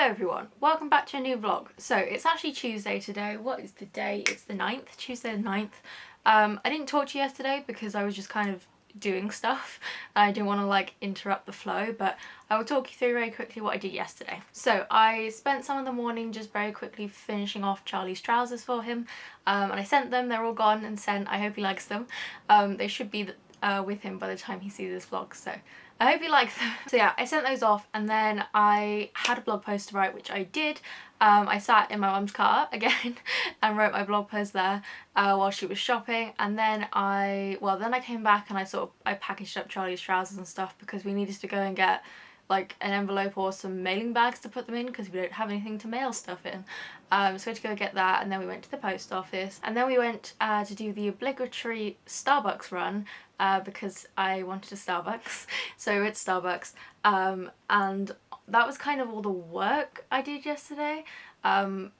everyone, welcome back to a new vlog. So it's actually Tuesday today. What is the day? It's the 9th, Tuesday the 9th. I didn't talk to you yesterday because I was just kind of doing stuff. I didn't want to like interrupt the flow, but I will talk you through very quickly what I did yesterday. So I spent some of the morning just very quickly finishing off Charlie's trousers for him, and I sent them. They're all gone and sent. I hope he likes them. They should be with him by the time he sees this vlog, so I hope you like them. So yeah, I sent those off and then I had a blog post to write, which I did. I sat in my mum's car again and wrote my blog post there while she was shopping, and then I came back and I packaged up Charlie's trousers and stuff because we needed to go and get like an envelope or some mailing bags to put them in because we don't have anything to mail stuff in. So we had to go get that, and then we went to the post office, and then we went to do the obligatory Starbucks run because I wanted a Starbucks. So we went to Starbucks, and that was kind of all the work I did yesterday,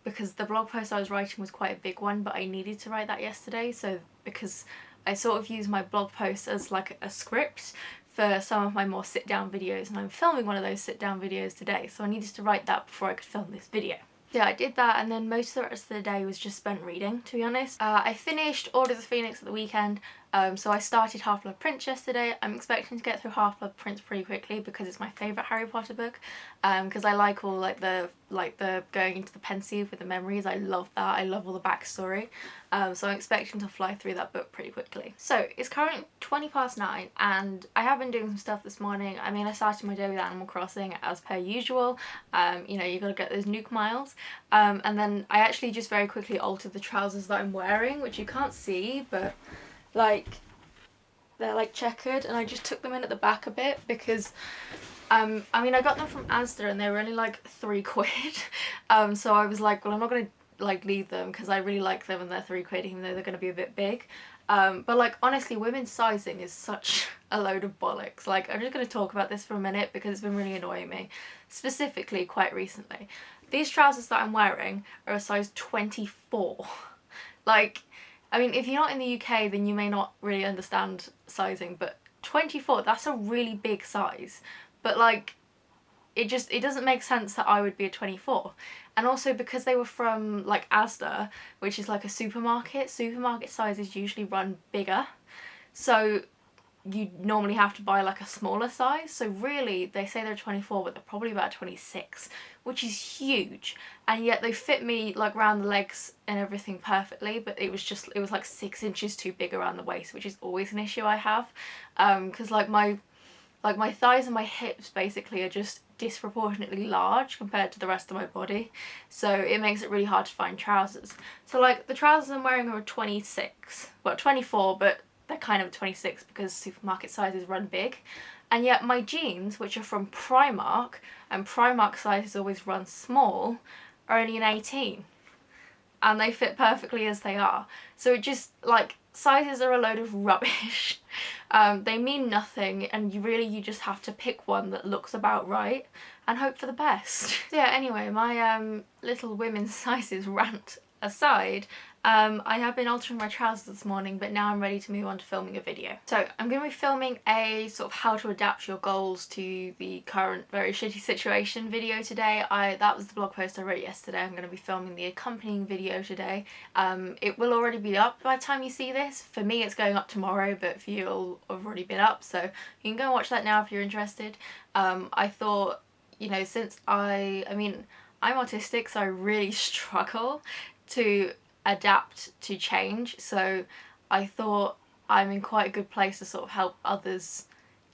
because the blog post I was writing was quite a big one, but I needed to write that yesterday, so because I sort of use my blog post as like a script for some of my more sit-down videos, and I'm filming one of those sit-down videos today, so I needed to write that before I could film this video. Yeah, I did that, and then most of the rest of the day was just spent reading, to be honest. I finished Order of the Phoenix at the weekend, so I started Half-Blood Prince yesterday. I'm expecting to get through Half-Blood Prince pretty quickly because it's my favourite Harry Potter book, because I like all like the going into the Pensieve with the memories. I love that. I love all the backstory. So I'm expecting to fly through that book pretty quickly. So it's currently 9:20 and I have been doing some stuff this morning. I mean, I started my day with Animal Crossing as per usual. You know, you gotta get those nuke miles. And then I actually just very quickly altered the trousers that I'm wearing, which you can't see, but like they're like checkered, and I just took them in at the back a bit because I mean, I got them from Asda and they were only like £3. So I was like, well, I'm not gonna like leave them because I really like them and they're £3 even though they're gonna be a bit big. But like honestly, women's sizing is such a load of bollocks. Like, I'm just gonna talk about this for a minute because it's been really annoying me, specifically quite recently. These trousers that I'm wearing are a size 24. Like, I mean, if you're not in the UK then you may not really understand sizing, but 24, that's a really big size. But like, it doesn't make sense that I would be a 24. And also because they were from like Asda, which is like a supermarket sizes usually run bigger. So you normally have to buy like a smaller size. So really they say they're 24, but they're probably about 26, which is huge. And yet they fit me like around the legs and everything perfectly, but it was like 6 inches too big around the waist, which is always an issue I have. Because like my thighs and my hips basically are just disproportionately large compared to the rest of my body, so it makes it really hard to find trousers. So like the trousers I'm wearing are 26, well 24, but they're kind of 26 because supermarket sizes run big. And yet my jeans, which are from Primark, and Primark sizes always run small, are only an 18. And they fit perfectly as they are. So it just, like, sizes are a load of rubbish. They mean nothing, and you just have to pick one that looks about right and hope for the best. So yeah, anyway, my little women's sizes rant aside, I have been altering my trousers this morning, but now I'm ready to move on to filming a video. So I'm going to be filming a sort of how to adapt your goals to the current very shitty situation video today. That was the blog post I wrote yesterday. I'm going to be filming the accompanying video today. It will already be up by the time you see this. For me it's going up tomorrow, but for you it'll have already been up, so you can go and watch that now if you're interested. I thought, you know, since I mean, I'm autistic, so I really struggle to adapt to change, so I thought I'm in quite a good place to sort of help others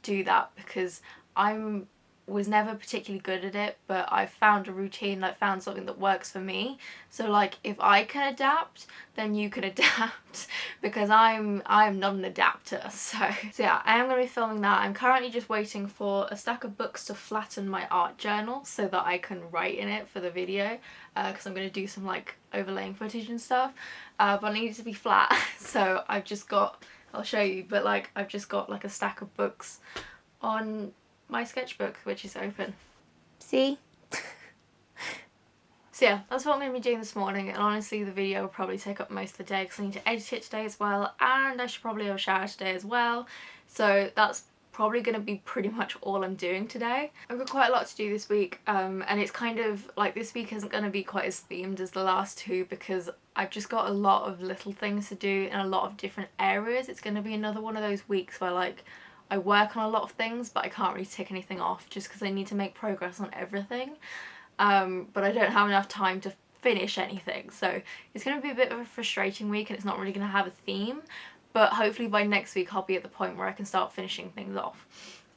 do that, because I was never particularly good at it, but I found a routine, like found something that works for me. So like, if I can adapt, then you can adapt, because I'm not an adapter. So yeah, I am going to be filming that. I'm currently just waiting for a stack of books to flatten my art journal so that I can write in it for the video, because I'm going to do some like overlaying footage and stuff, but I need it to be flat. So I've just got, I'll show you, but like I've just got like a stack of books on my sketchbook, which is open. See? So yeah, that's what I'm going to be doing this morning, and honestly the video will probably take up most of the day because I need to edit it today as well, and I should probably have a shower today as well, so that's probably going to be pretty much all I'm doing today. I've got quite a lot to do this week, and it's kind of like this week isn't going to be quite as themed as the last two because I've just got a lot of little things to do in a lot of different areas. It's going to be another one of those weeks where like I work on a lot of things but I can't really tick anything off just because I need to make progress on everything, but I don't have enough time to finish anything, so it's going to be a bit of a frustrating week and it's not really going to have a theme, but hopefully by next week I'll be at the point where I can start finishing things off.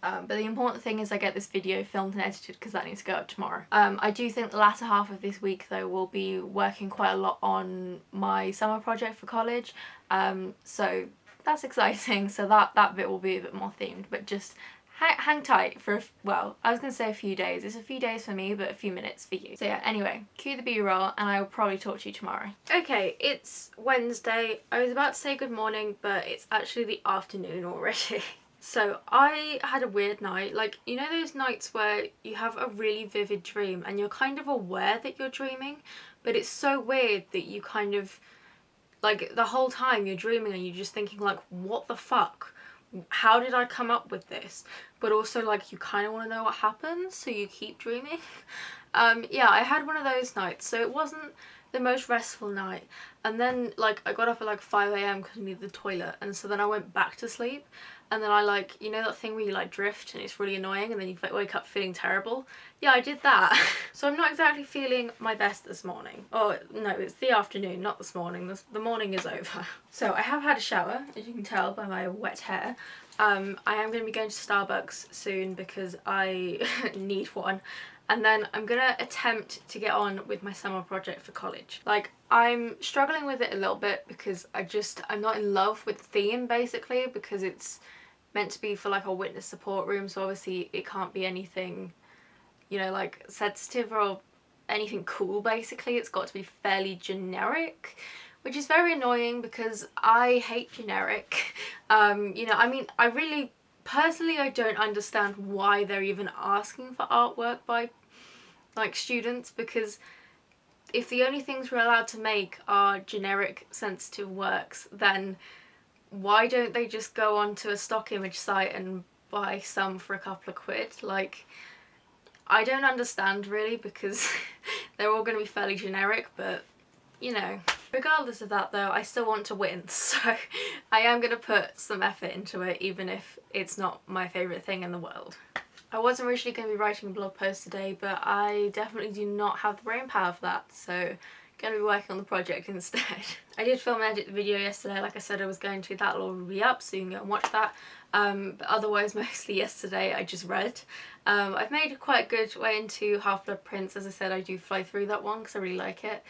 But the important thing is I get this video filmed and edited because that needs to go up tomorrow. I do think the latter half of this week though will be working quite a lot on my summer project for college, so that's exciting. So that bit will be a bit more themed, but just hang tight for, well, I was going to say a few days. It's a few days for me, but a few minutes for you. So yeah, anyway, cue the B-roll and I will probably talk to you tomorrow. Okay, it's Wednesday. I was about to say good morning, but it's actually the afternoon already. So I had a weird night. Like, you know those nights where you have a really vivid dream and you're kind of aware that you're dreaming, but it's so weird that you kind of, like, the whole time you're dreaming and you're just thinking like, what the fuck? How did I come up with this? But also like you kind of want to know what happens, so you keep dreaming. Yeah, I had one of those nights, so it wasn't the most restful night. And then like I got up at like 5 AM because I needed the toilet, and so then I went back to sleep, and then I like, you know that thing where you like drift and it's really annoying and then you wake up feeling terrible? Yeah, I did that. So I'm not exactly feeling my best this morning. Oh no, it's the afternoon, not this morning. The morning is over. So I have had a shower, as you can tell by my wet hair. I am going to be going to Starbucks soon because I need one. And then I'm gonna attempt to get on with my summer project for college. Like, I'm struggling with it a little bit because I'm not in love with the theme, basically, because it's meant to be for like a witness support room, so obviously it can't be anything, you know, like sensitive or anything cool. Basically it's got to be fairly generic, which is very annoying because I hate generic. You know, I mean, I really personally I don't understand why they're even asking for artwork by like students, because if the only things we're allowed to make are generic sensitive works, then why don't they just go onto a stock image site and buy some for a couple of quid? Like, I don't understand really, because they're all going to be fairly generic, but you know. Regardless of that though, I still want to win, so I am going to put some effort into it, even if it's not my favourite thing in the world. I was originally going to be writing a blog post today, but I definitely do not have the brain power for that, so I'm going to be working on the project instead. I did film and edit the video yesterday, like I said I was going to. That'll all be up, so you can go and watch that. But otherwise, mostly yesterday I just read. I've made quite a good way into Half-Blood Prince. As I said, I do fly through that one because I really like it.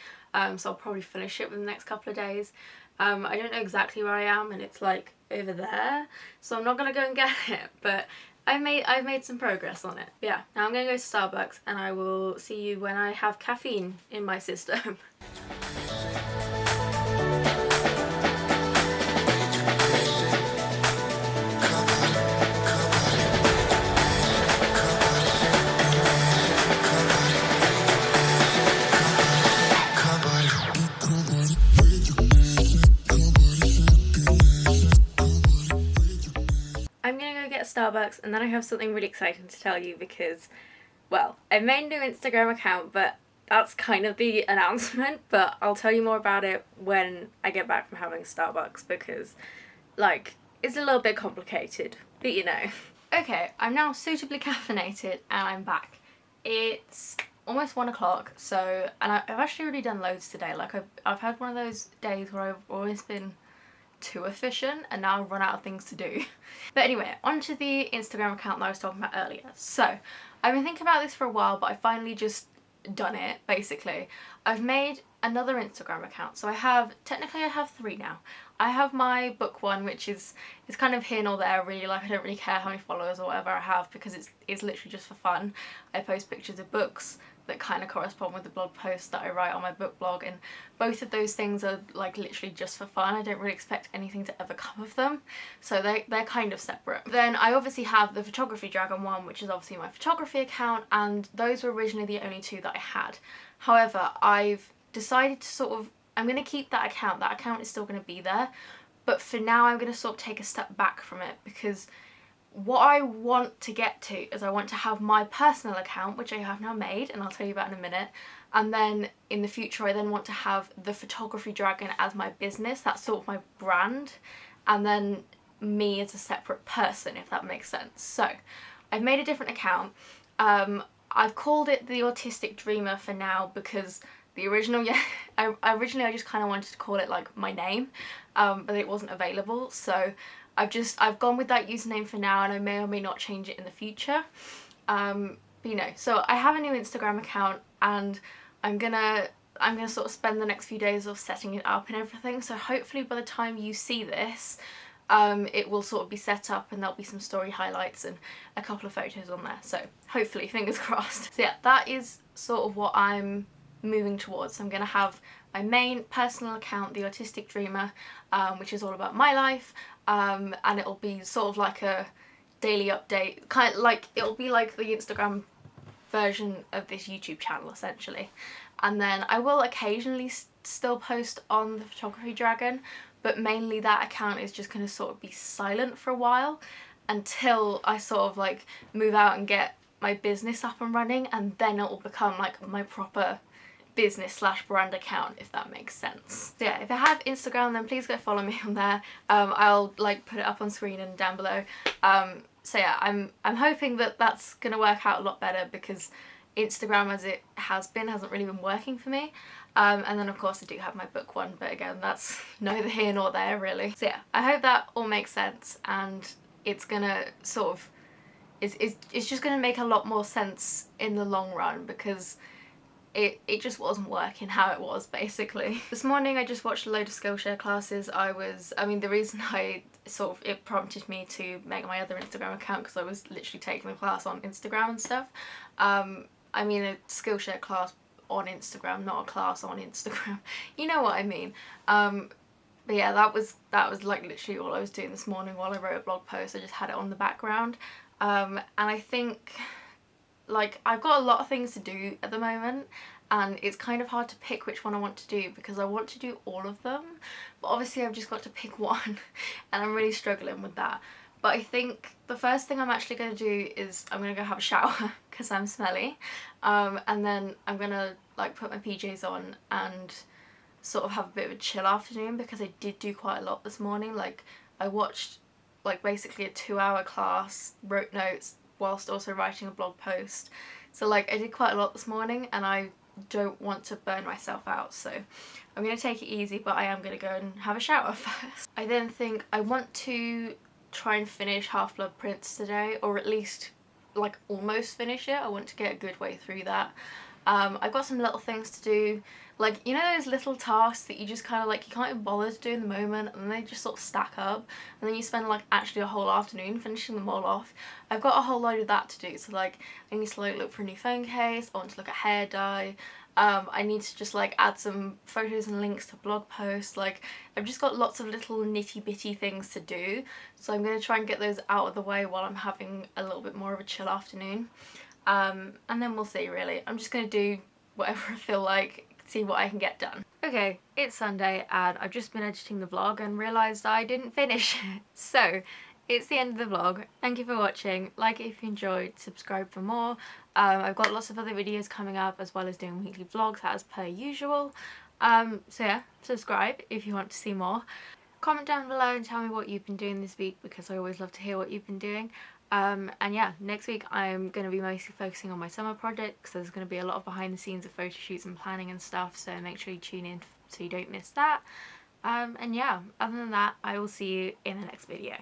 So I'll probably finish it within the next couple of days. I don't know exactly where I am, and it's like over there, so I'm not going to go and get it, but I've made some progress on it. But yeah, now I'm going to go to Starbucks and I will see you when I have caffeine in my system. I'm gonna go get Starbucks and then I have something really exciting to tell you because, well, I've made a new Instagram account, but that's kind of the announcement, but I'll tell you more about it when I get back from having Starbucks because, like, it's a little bit complicated, but you know. Okay, I'm now suitably caffeinated and I'm back. It's almost 1 o'clock, so, and I've actually already done loads today. Like, I've had one of those days where I've always been too efficient and now I've run out of things to do. But anyway, onto the Instagram account that I was talking about earlier. So I've been thinking about this for a while, but I finally just done it, basically. I've made another Instagram account, so technically I have 3 now. I have my book one, which is kind of here nor there really. Like, I don't really care how many followers or whatever I have because it's literally just for fun. I post pictures of books that kind of correspond with the blog posts that I write on my book blog, and both of those things are like literally just for fun. I don't really expect anything to ever come of them, so they're kind of separate. Then I obviously have the Photography Dragon one, which is obviously my photography account, and those were originally the only 2 that I had. However, I've decided to I'm going to keep that account. That account is still going to be there, but for now I'm going to sort of take a step back from it because what I want to get to is I want to have my personal account, which I have now made, and I'll tell you about in a minute. And then in the future, I then want to have the Photography Dragon as my business. That's sort of my brand. And then me as a separate person, if that makes sense. So I've made a different account. I've called it the Autistic Dreamer for now because the original, originally I just kind of wanted to call it like my name, but it wasn't available. So I've gone with that username for now, and I may or may not change it in the future. But you know, so I have a new Instagram account, and I'm gonna sort of spend the next few days of setting it up and everything. So hopefully by the time you see this, it will sort of be set up, and there'll be some story highlights and a couple of photos on there. So hopefully, fingers crossed. So yeah, that is sort of what I'm moving towards. So I'm gonna have my main personal account, the Autistic Dreamer, which is all about my life, and it'll be sort of like a daily update, kind of like, it'll be like the Instagram version of this YouTube channel essentially. And then I will occasionally still post on the Photography Dragon, but mainly that account is just going to sort of be silent for a while until I sort of like move out and get my business up and running, and then it will become like my proper business slash brand account, if that makes sense. So yeah, if you have Instagram, then please go follow me on there. I'll like put it up on screen and down below. So yeah, I'm hoping that that's gonna work out a lot better, because Instagram as it has been hasn't really been working for me. And then of course I do have my book one, but again, that's neither here nor there really. So yeah, I hope that all makes sense, and it's gonna sort of, it's just gonna make a lot more sense in the long run, because it just wasn't working how it was basically. This morning I just watched a load of Skillshare classes. I mean, the reason it prompted me to make my other Instagram account because I was literally taking the class on Instagram and stuff. I mean a Skillshare class on Instagram, not a class on Instagram. You know what I mean. But yeah, that was like literally all I was doing this morning while I wrote a blog post. I just had it on the background. And I think like I've got a lot of things to do at the moment, and it's kind of hard to pick which one I want to do because I want to do all of them, but obviously I've just got to pick one and I'm really struggling with that. But I think the first thing I'm actually going to do is I'm going to go have a shower because I'm smelly, and then I'm going to like put my PJs on and sort of have a bit of a chill afternoon, because I did do quite a lot this morning. Like I watched like basically a 2-hour class, wrote notes, whilst also writing a blog post. So like I did quite a lot this morning, and I don't want to burn myself out, so I'm going to take it easy, but I am going to go and have a shower first. I then think I want to try and finish Half-Blood Prince today, or at least like almost finish it. I want to get a good way through that. I've got some little things to do, like, you know those little tasks that you just kind of like, you can't even bother to do in the moment, and they just sort of stack up, and then you spend like actually a whole afternoon finishing them all off. I've got a whole load of that to do, so like I need to like look for a new phone case, I want to look at hair dye, I need to just like add some photos and links to blog posts. Like I've just got lots of little nitty bitty things to do, so I'm going to try and get those out of the way while I'm having a little bit more of a chill afternoon. And then we'll see really. I'm just going to do whatever I feel like, see what I can get done. Okay, it's Sunday and I've just been editing the vlog and realised I didn't finish it. So, it's the end of the vlog. Thank you for watching. Like it if you enjoyed, subscribe for more. I've got lots of other videos coming up, as well as doing weekly vlogs as per usual. So yeah, subscribe if you want to see more. Comment down below and tell me what you've been doing this week, because I always love to hear what you've been doing. And yeah, next week I'm going to be mostly focusing on my summer projects. There's going to be a lot of behind the scenes of photo shoots and planning and stuff, so make sure you tune in so you don't miss that. And yeah, other than that, I will see you in the next video.